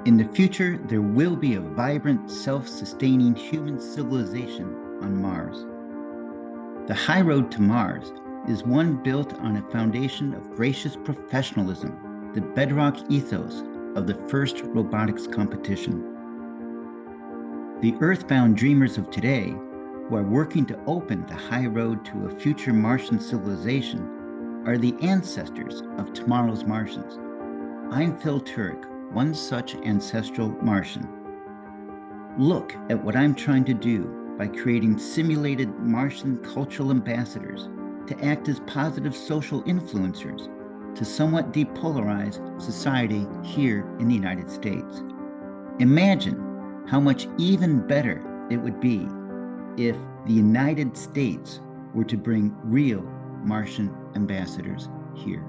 In the future, there will be a vibrant, self-sustaining human civilization on Mars. The high road to Mars is one built on a foundation of gracious professionalism, the bedrock ethos of the first robotics competition. The earthbound dreamers of today, who are working to open the high road to a future Martian civilization, are the ancestors of tomorrow's Martians. I'm Phil Turek, one such ancestral Martian. Look at what I'm trying to do by creating simulated Martian cultural ambassadors to act as positive social influencers to somewhat depolarize society here in the United States. Imagine how much even better it would be if the United States were to bring real Martian ambassadors here.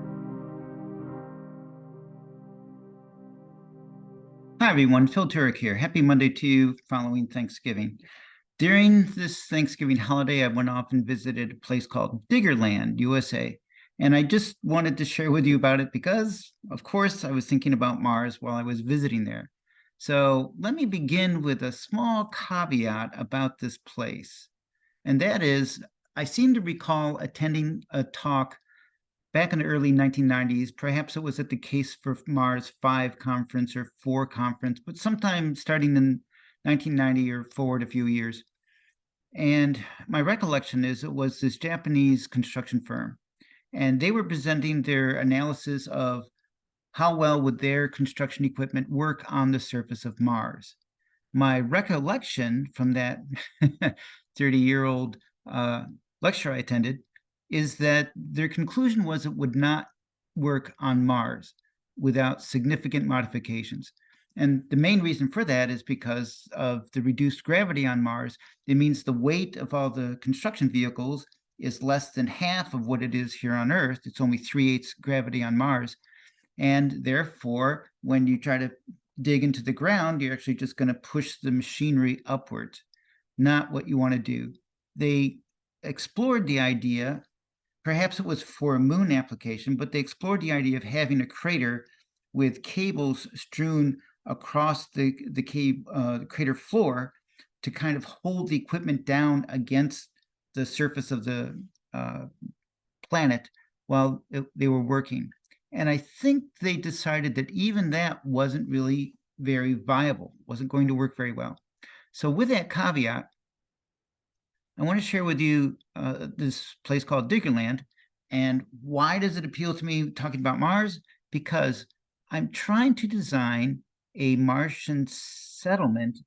Hi, everyone. Phil Turek here. Happy Monday to you following Thanksgiving. During this Thanksgiving holiday, I went off and visited a place called Diggerland, USA. And I just wanted to share with you about it because, of course, I was thinking about Mars while I was visiting there. So let me begin with a small caveat about this place. And that is, I seem to recall attending a talk back in the early 1990s. Perhaps it was at the Case for Mars 5 conference or 4 conference, but sometime starting in 1990 or forward a few years. And my recollection is it was this Japanese construction firm, and they were presenting their analysis of how well would their construction equipment work on the surface of Mars. My recollection from that 30-year-old lecture I attended is that their conclusion was it would not work on Mars without significant modifications. And the main reason for that is because of the reduced gravity on Mars. It means the weight of all the construction vehicles is less than half of what it is here on Earth. It's only 3/8 gravity on Mars. And therefore, when you try to dig into the ground, you're actually just going to push the machinery upwards, not what you want to do. They explored the idea, perhaps it was for a moon application, but they explored the idea of having a crater with cables strewn across the crater floor to kind of hold the equipment down against the surface of the planet while they were working. And I think they decided that even that wasn't really very viable, wasn't going to work very well. So with that caveat, I want to share with you this place called Diggerland. And why does it appeal to me talking about Mars? Because I'm trying to design a Martian settlement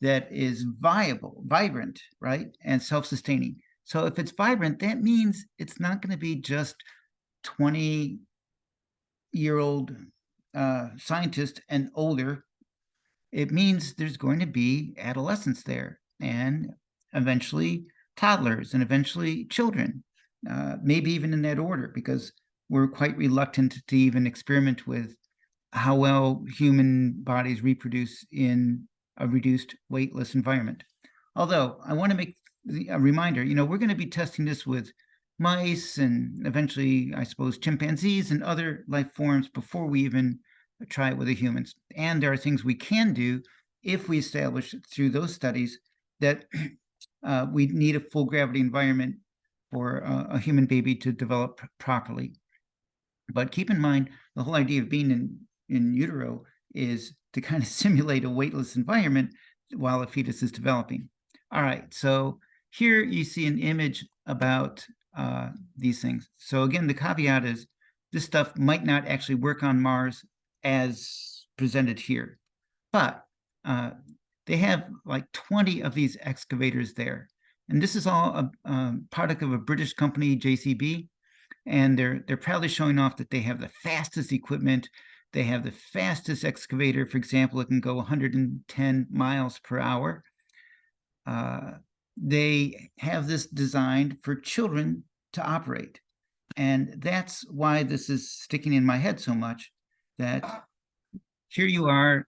that is viable, vibrant, right? And self-sustaining. So if it's vibrant, that means it's not going to be just 20-year-old scientists and older. It means there's going to be adolescents there, and eventually toddlers, and eventually children, maybe even in that order, because we're quite reluctant to even experiment with how well human bodies reproduce in a reduced weightless environment. Although I want to make a reminder, we're going to be testing this with mice and eventually, I suppose, chimpanzees and other life forms before we even try it with the humans. And there are things we can do if we establish through those studies that we need a full gravity environment for a human baby to develop properly. But keep in mind, the whole idea of being in utero is to kind of simulate a weightless environment while a fetus is developing. All right, so here you see an image about these things. So again, the caveat is this stuff might not actually work on Mars as presented here, but they have like 20 of these excavators there. And this is all a product of a British company, JCB. And they're proudly showing off that they have the fastest equipment. They have the fastest excavator. For example, it can go 110 miles per hour. They have this designed for children to operate. And that's why this is sticking in my head so much, that here you are.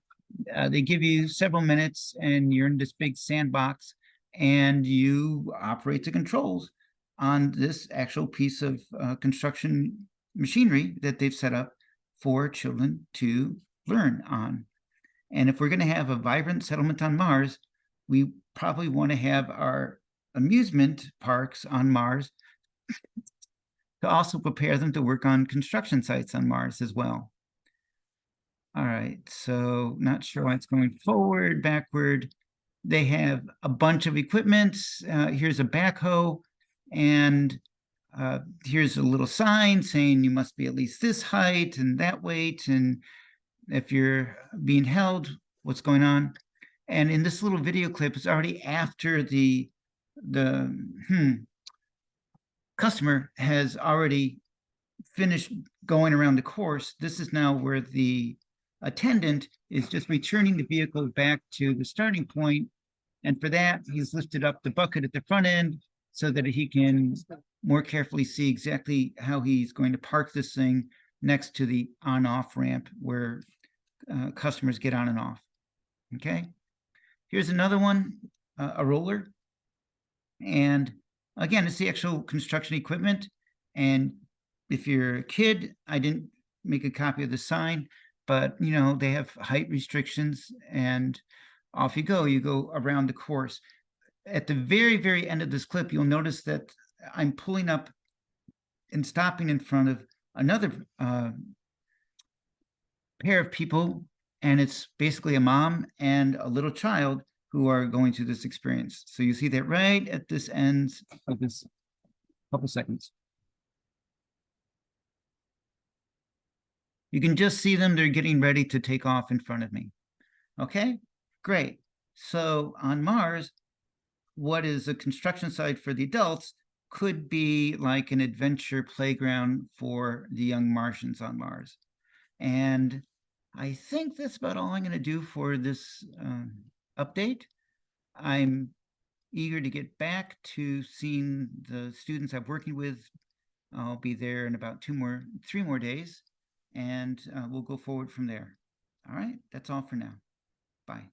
They give you several minutes and you're in this big sandbox and you operate the controls on this actual piece of construction machinery that they've set up for children to learn on. And if we're going to have a vibrant settlement on Mars, we probably want to have our amusement parks on Mars to also prepare them to work on construction sites on Mars as well. All right, so not sure why it's going forward, backward. They have a bunch of equipment. Here's a backhoe, and here's a little sign saying you must be at least this height and that weight, and if you're being held, what's going on. And in this little video clip, it's already after the customer has already finished going around the course. This is now where the attendant is just returning the vehicle back to the starting point. And for that, he's lifted up the bucket at the front end so that he can more carefully see exactly how he's going to park this thing next to the on-off ramp where customers get on and off. Okay. Here's another one, a roller. And again, it's the actual construction equipment. And if you're a kid, I didn't make a copy of the sign, but you know, they have height restrictions, and off you go around the course. At the very, very end of this clip, you'll notice that I'm pulling up and stopping in front of another pair of people, and it's basically a mom and a little child who are going through this experience. So you see that right at this end of this couple seconds. You can just see them, they're getting ready to take off in front of me. Okay, great. So on Mars, what is a construction site for the adults could be like an adventure playground for the young Martians on Mars. And I think that's about all I'm going to do for this update. I'm eager to get back to seeing the students I'm working with. I'll be there in about 3 more days, and we'll go forward from there. All right, that's all for now. Bye.